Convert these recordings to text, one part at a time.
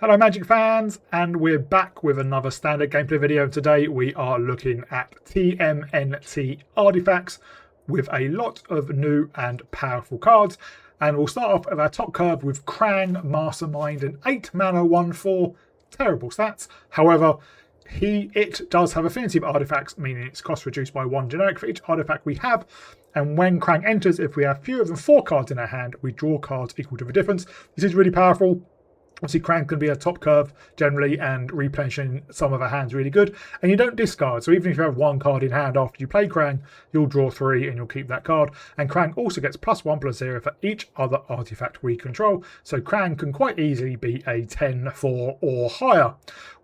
Hello Magic fans, and we're back with another standard gameplay video. Today we are looking at TMNT artifacts with a lot of new and powerful cards. And we'll start off with our top curve with Krang, Mastermind, and 8 mana 1/4. Terrible stats. However, it does have affinity of artifacts, meaning its cost reduced by 1 generic for each artifact we have. And when Krang enters, if we have fewer than 4 cards in our hand, we draw cards equal to the difference. This is really powerful. Obviously, Krang can be a top curve generally, and replenishing some of our hands really good. And you don't discard, so even if you have 1 card in hand after you play Krang, you'll draw 3 and you'll keep that card. And Krang also gets +1/+0 for each other artifact we control. So Krang can quite easily be a 10/4 or higher.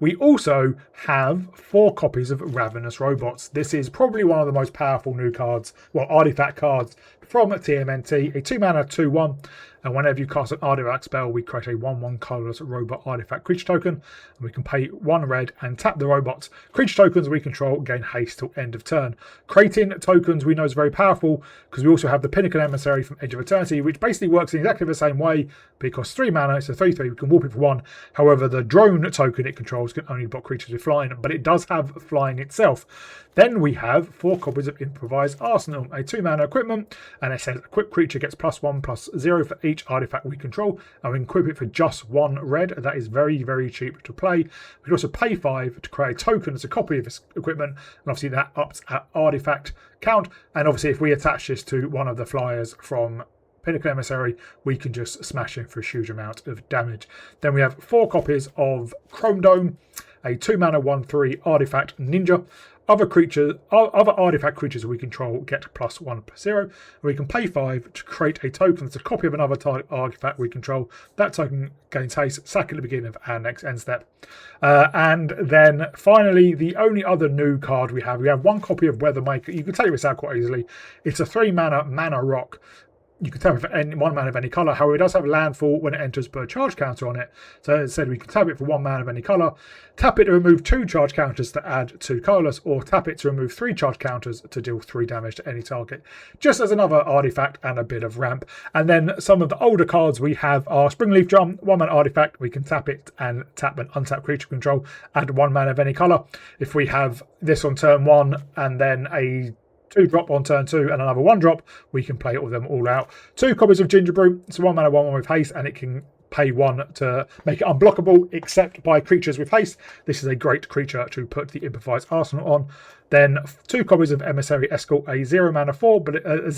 We also have 4 copies of Ravenous Robots. This is probably one of the most powerful new cards, well, artifact cards from TMNT. A 2 mana 2/1. And whenever you cast an artifact spell, we create a 1/1 colourless robot artifact creature token. And we can pay 1 red and tap the robots. Creature tokens we control gain haste till end of turn. Creating tokens we know is very powerful because we also have the Pinnacle Emissary from Edge of Eternity, which basically works in exactly the same way, but it costs 3 mana. It's a 3/3. We can warp it for 1. However, the drone token it controls can only block creatures with flying, but it does have flying itself. Then we have 4 copies of Improvised Arsenal, a 2 mana equipment, and it says equipped creature gets +1/+0 for each artifact we control, and we can equip it for just 1 red. That is very, very cheap to play. We can also pay 5 to create a token as a copy of this equipment, and obviously that ups our artifact count. And obviously, if we attach this to one of the flyers from Pinnacle Emissary, we can just smash him for a huge amount of damage. Then we have 4 copies of Chrome Dome, a 2 mana 1/3 artifact ninja. Other artifact creatures we control get +1/+0. We can pay 5 to create a token that's a copy of another artifact we control. That token gains haste, sack at the beginning of our next end step. And then finally, the only other new card we have 1 copy of Weathermaker. You can take this out quite easily. It's a 3 mana rock. You can tap it for 1 mana of any colour. However, it does have landfall when it enters per charge counter on it. So as I said, we can tap it for 1 mana of any colour, tap it to remove 2 charge counters to add 2 colourless, or tap it to remove 3 charge counters to deal 3 damage to any target. Just as another artifact and a bit of ramp. And then some of the older cards we have are Springleaf Drum, 1 mana artifact. We can tap it and tap an untap creature control, add 1 mana of any colour. If we have this on turn 1 and then a 2-drop on turn 2 and another 1-drop, we can play all of them all out. 2 copies of Ginger Brew. It's a 1 mana 1/1 with haste, and it can pay 1 to make it unblockable except by creatures with haste. This is a great creature to put the Improvised Arsenal on. Then 2 copies of Emissary Escort, a 0 mana 4, but a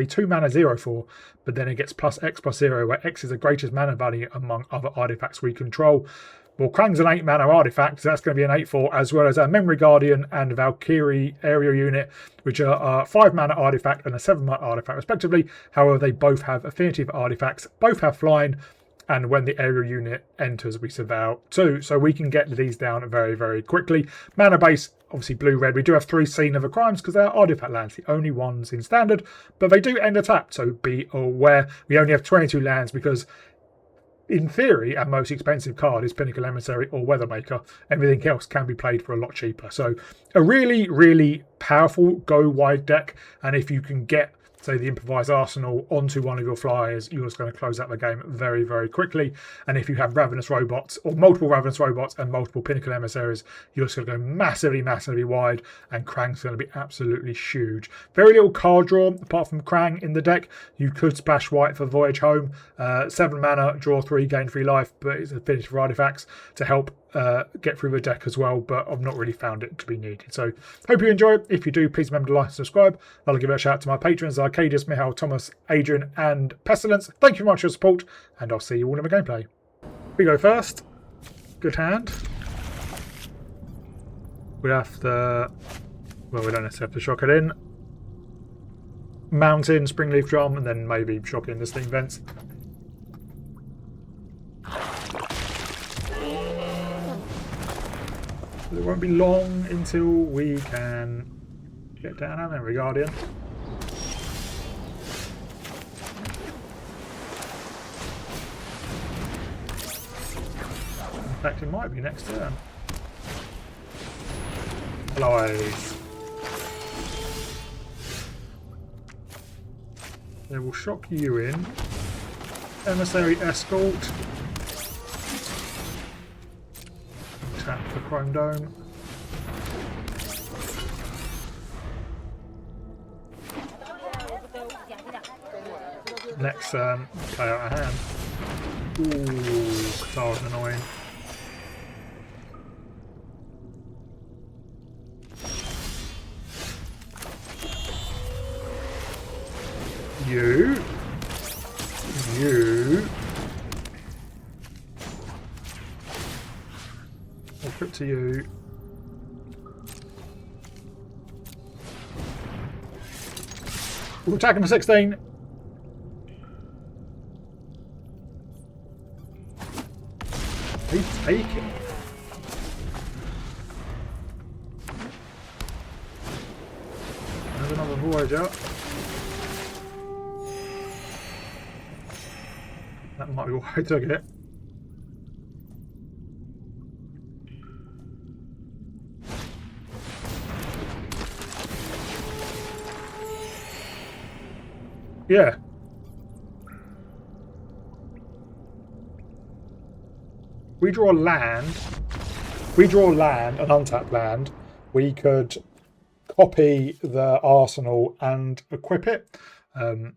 2 mana 0/4, but then it gets +X/+0, where X is the greatest mana value among other artifacts we control. Well, Krang's an 8 mana artifact, so that's going to be an 8/4, as well as our Memory Guardian and Valkyrie Area Unit, which are a 5 mana artifact and a 7 mana artifact respectively. However, they both have affinity for artifacts, both have flying, and when the area unit enters, we surveil 2. So we can get these down very, very quickly. Mana base, obviously blue-red. We do have 3 Scene of the Crimes because they are artifact lands, the only ones in standard, but they do end tapped, so be aware. We only have 22 lands because, in theory, our most expensive card is Pinnacle Emissary or Weathermaker. Everything else can be played for a lot cheaper. So a really, really powerful go-wide deck. And if you can get, say, the Improvised Arsenal onto one of your flyers, you're just going to close out the game very, very quickly. And if you have Ravenous Robots, or multiple Ravenous Robots and multiple Pinnacle Emissaries, you're just going to go massively, massively wide, and Krang's going to be absolutely huge. Very little card draw, apart from Krang in the deck. You could splash white for Voyage Home. 7 mana, draw 3, gain 3 life, but it's a finish for artifacts to help get through the deck as well, but I've not really found it to be needed. So hope you enjoy it. If you do, please remember to like and subscribe. I'll give a shout out to my patrons, Arcadius, Michal, Thomas, Adrian and Pestilence. Thank you very much for your support, and I'll see you all in the gameplay. We go first. Good hand. We have to, well, we don't necessarily have to shock it in. Mountain, Springleaf Drum, and then maybe shock in the Steam Vents. It won't be long until we can get down our Memory Guardian. In fact, it might be next turn. Flies. They will shock you in. Emissary Escort. Tap the Chrome Dome. Next turn, play out a hand. Ooh, Qatar's annoying. You. I'll put to you. We're attacking for 16. He's taking. There's another Voyager. That might be why I took it. Yeah. We draw land, an untapped land, we could copy the arsenal and equip it to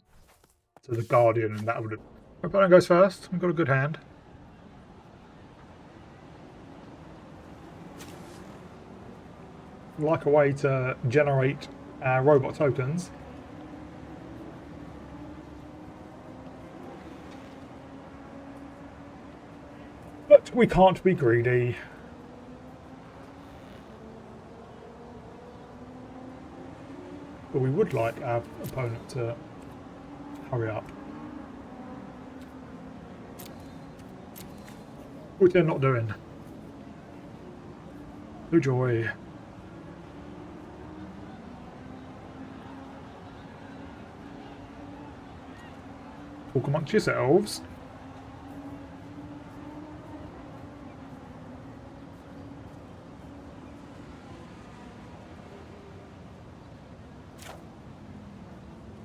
the Guardian, and that would... My opponent goes first. We've got a good hand. Like a way to generate our robot tokens. But we can't be greedy. But we would like our opponent to hurry up. Which they're not doing. No joy. Talk amongst yourselves.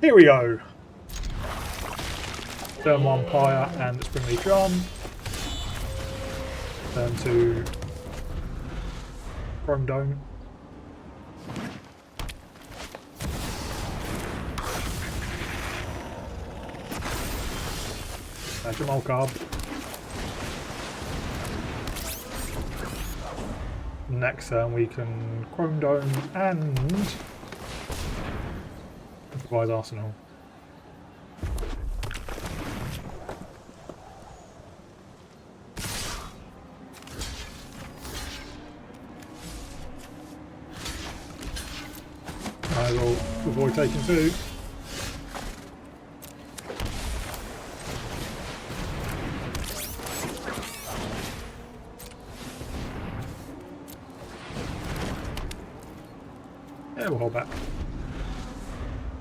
Here we go. Turn 1 Pyre and Springleaf Drum. Turn 2 Chrome Dome. Jamal Carb. Next turn we can Chrome Dome and improvise Arsenal. I will avoid taking 2. Yeah, we'll hold back.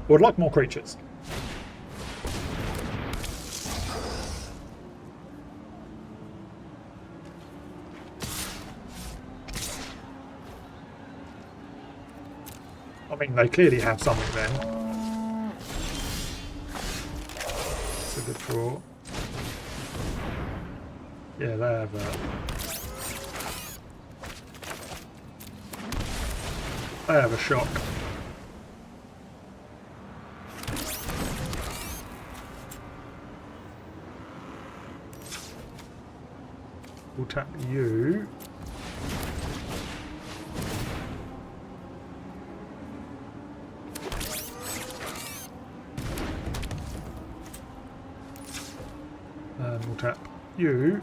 Would like more creatures. I mean, they clearly have something then. It's a good draw. Yeah, they have a shock. We'll tap you. And we'll tap you.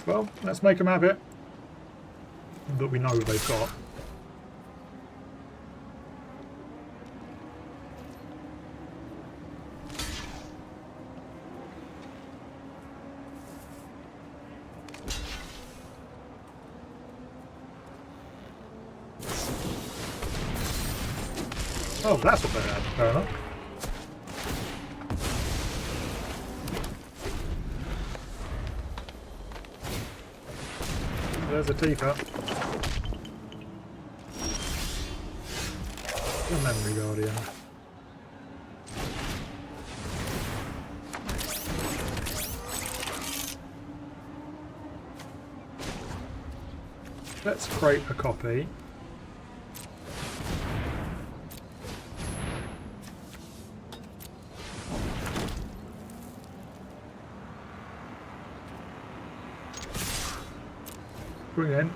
Well, let's make them have it. That we know they've got. Oh, that's what they had. Fair enough. There's a teacup. The memory guardian. Let's create a copy. Bring in.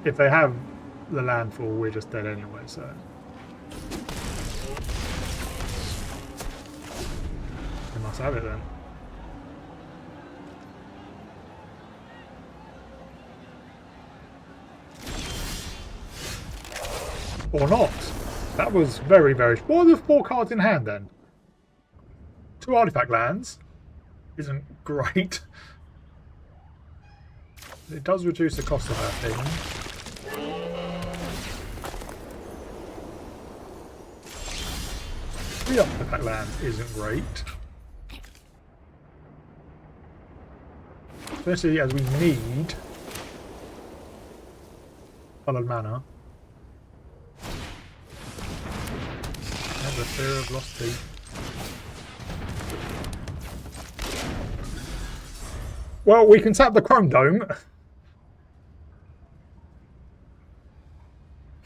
If they have the landfall, we're just dead anyway, so. They must have it then. Or not. That was very, very... What are the 4 cards in hand then? 2 artifact lands. Isn't great. It does reduce the cost of that thing. 3 artifact lands isn't great. Especially as we need coloured mana. And the fear of lost teeth. Well, we can tap the Chrome Dome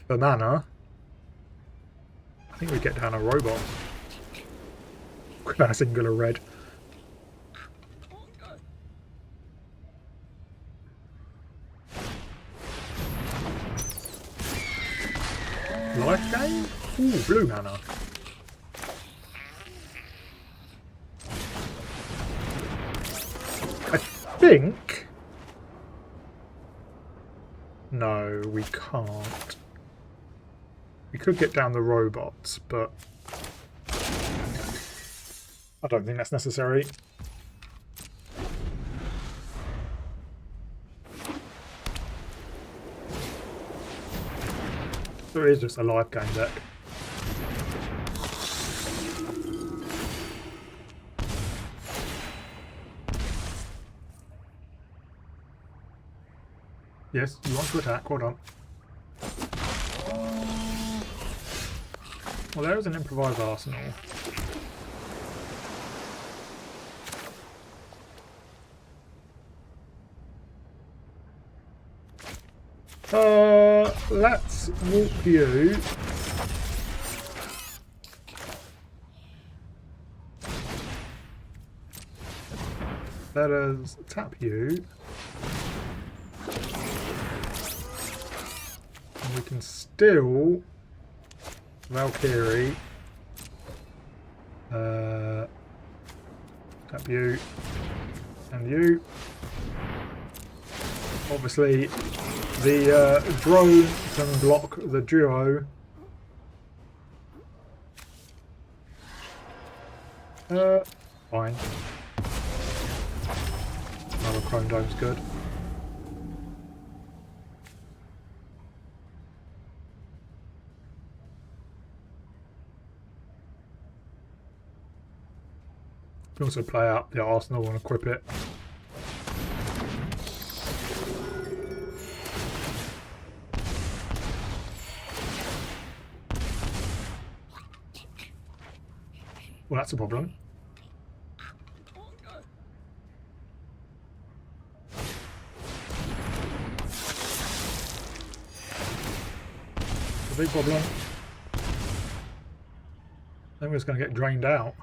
for mana. I think we get down a robot with our singular red. Life gain? Ooh, blue mana. I think... No, we can't. We could get down the robots, but I don't think that's necessary. So it is just a life game deck. Yes, you want to attack, hold on. Well, there is an improvised arsenal. Let's walk you. Let us tap you. And we can still Valkyrie. Tap you. And you. Obviously, the drone can block the duo. Fine. Another Chrome Dome's good. You can also play out the arsenal and equip it. Well, that's a problem. It's a big problem. Then we're just going to get drained out.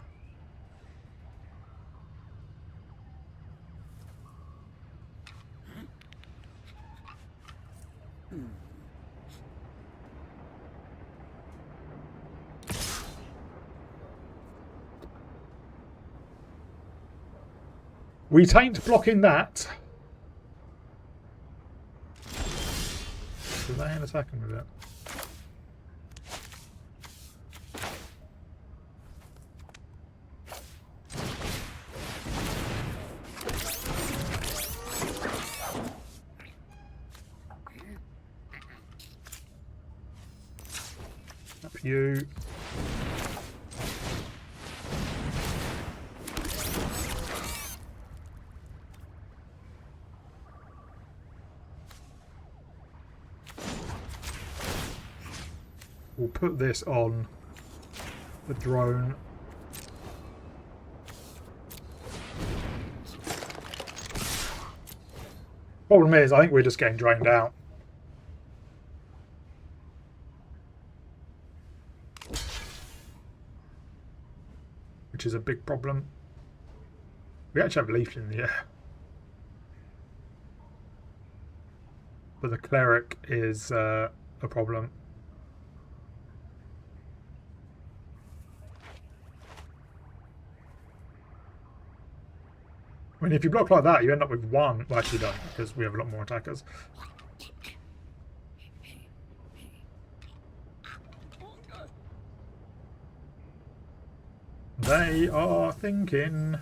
We taint blocking that. So they ain't attacking with it. Up you. We'll put this on the drone. Problem is, I think we're just getting drained out. Which is a big problem. We actually have leaf in the air. But the cleric is a problem. I mean, if you block like that, you end up with one. Well, actually, you don't, because we have a lot more attackers. They are thinking.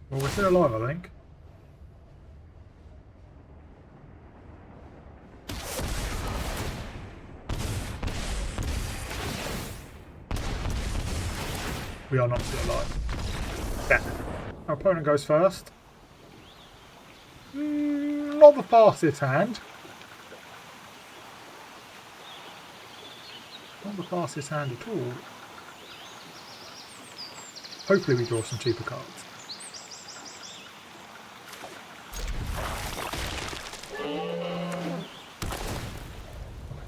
Well, we're still alive, I think. We are not still alive. Yeah. Our opponent goes first. Not the fastest hand. Not the fastest hand at all. Hopefully we draw some cheaper cards.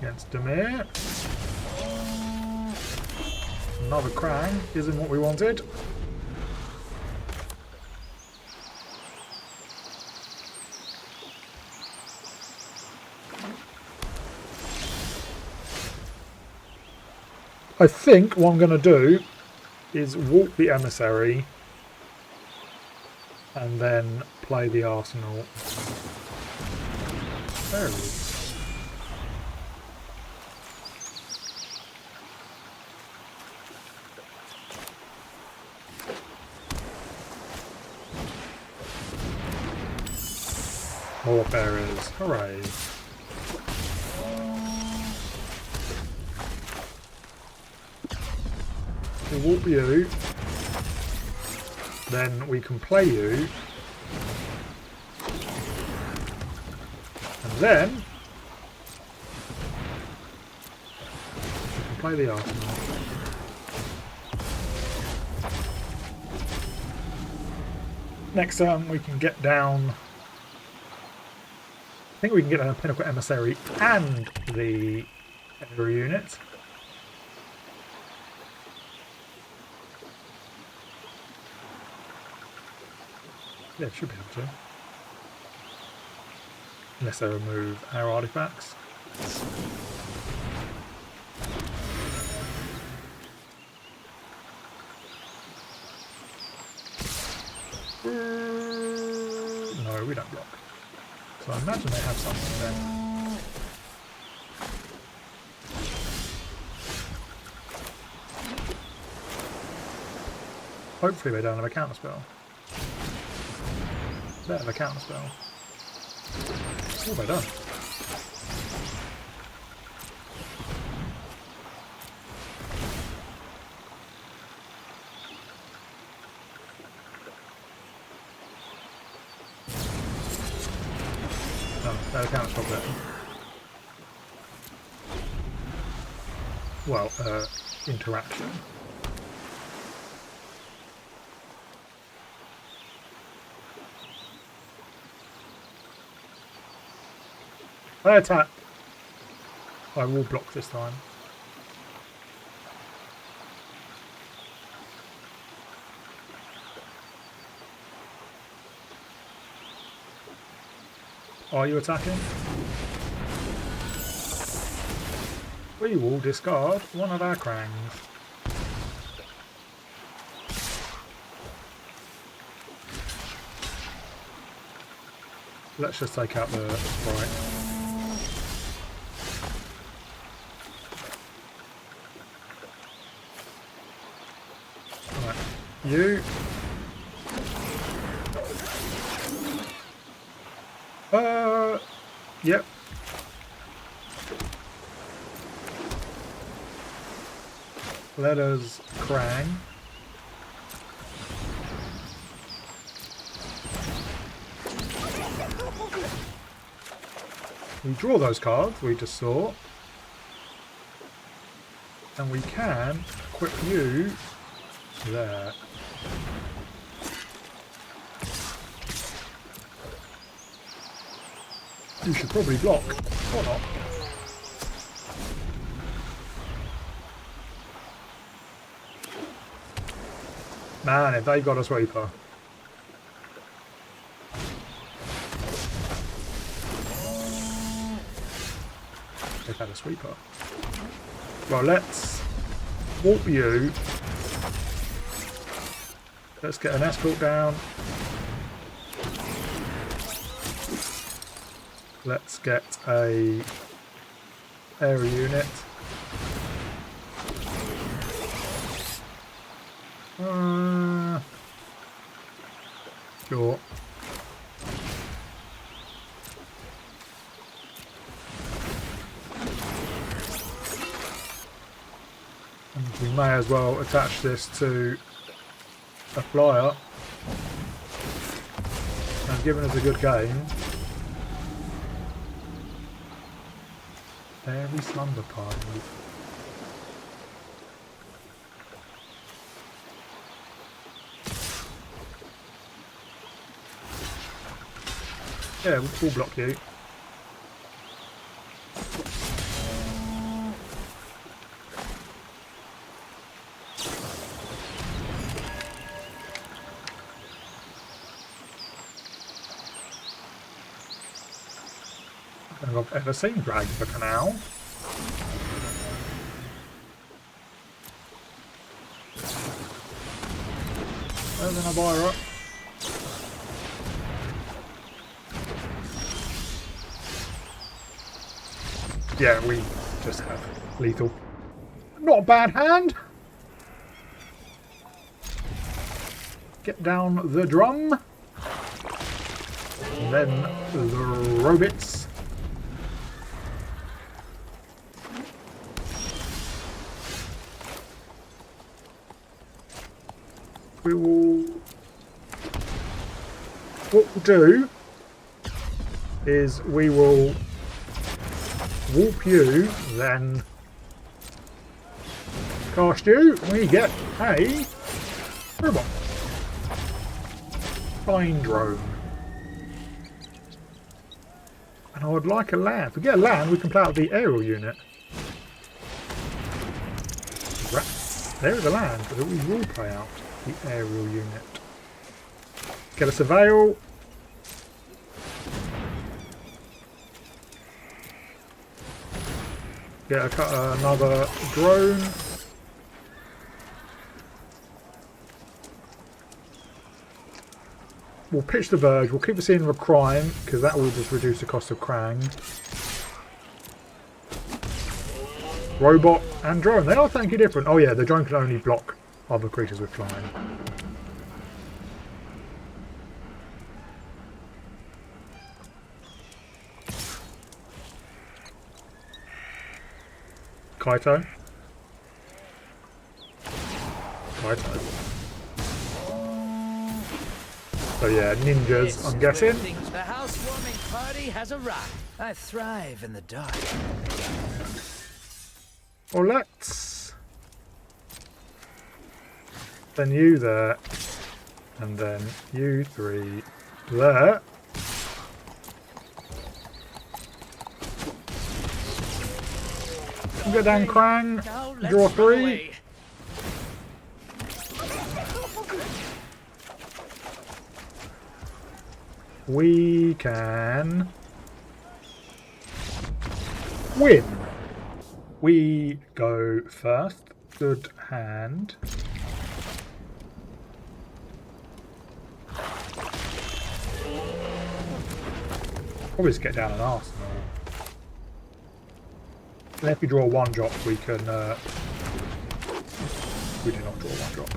Against Dimir. Another Krang isn't what we wanted. I think what I'm going to do is walk the emissary and then play the arsenal. There it is. More bearers, hooray. We'll walk you, then we can play you, and then we can play the arsenal. Next turn we can get down. I think we can get a Pinnacle Emissary and the area unit. Yeah, should be able to. Unless they remove our artifacts. No, we don't block. So I imagine they have something then. Hopefully they don't have a counter spell. They have a counter spell. What have they done? No, they can't stop it. Well, interaction. I attack. I will block this time. Are you attacking? We will discard one of our Krangs. Let's just take out the sprite. Right, you. Yep. Let us Krang. We draw those cards we just saw. And we can equip you there. You should probably block, or not. Man, if they got a sweeper. They've had a sweeper. Well, let's warp you. Let's get an escort down. Let's get a area unit. Sure. And we may as well attach this to a flyer. And given us a good game. Very slumber party. Yeah, we'll block you. I don't think I've ever seen drag the canal. There's an Abira. Yeah, we just have lethal. Not a bad hand. Get down the drum. And then the robots. We will... What we'll do is we will warp you, then cast you, and we get a robot. Fine drone. And I would like a land. If we get a land, we can play out the aerial unit. There is a land, but we will play out the aerial unit. Get a surveil. Get another drone. We'll pitch the verge. We'll keep the scene of a crime because that will just reduce the cost of Krang. Robot and drone. They are thank you different. Oh yeah, the drone can only block other creatures with flying. Kaito. Kaito. So yeah, ninjas, I'm guessing. The housewarming party has arrived. I thrive in the dark. Well, let's then you there, and then you three there. Get down Krang, draw 3. We can win. We go first. Good hand. Probably just get down an Arsenal. And if we draw one drop, we can. We do not draw one drop.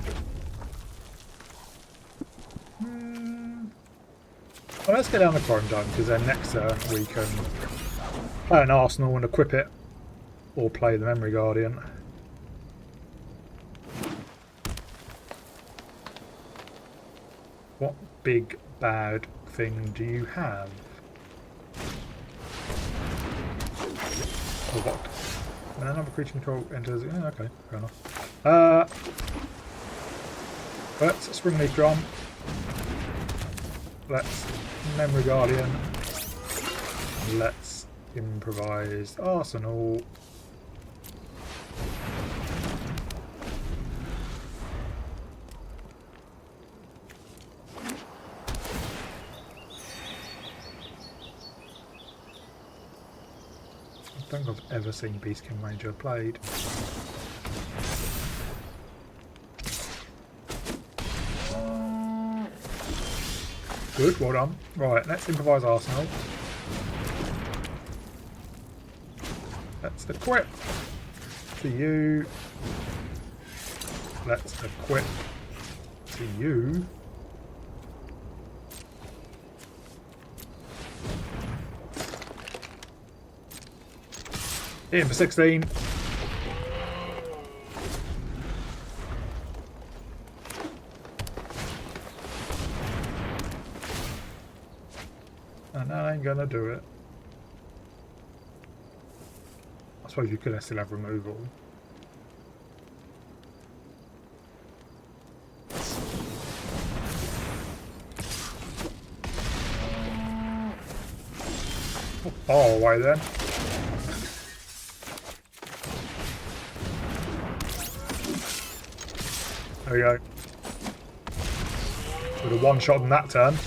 Well, let's get down the Quarantine because then next turn we can play an Arsenal and equip it, or play the Memory Guardian. What big bad thing do you have? And another creature control enters. Yeah, okay, fair enough. Let's Springleaf Drum. Let's Memory Guardian. Let's Improvised Arsenal. I don't think I've ever seen Beast King Ranger played. Good, well done. Right, let's improvise Arsenal. Let's equip to you. Let's equip to you. In for 16. And that ain't gonna do it. I suppose you could still have removal. Oh, away then. There we go. With a one shot on that turn.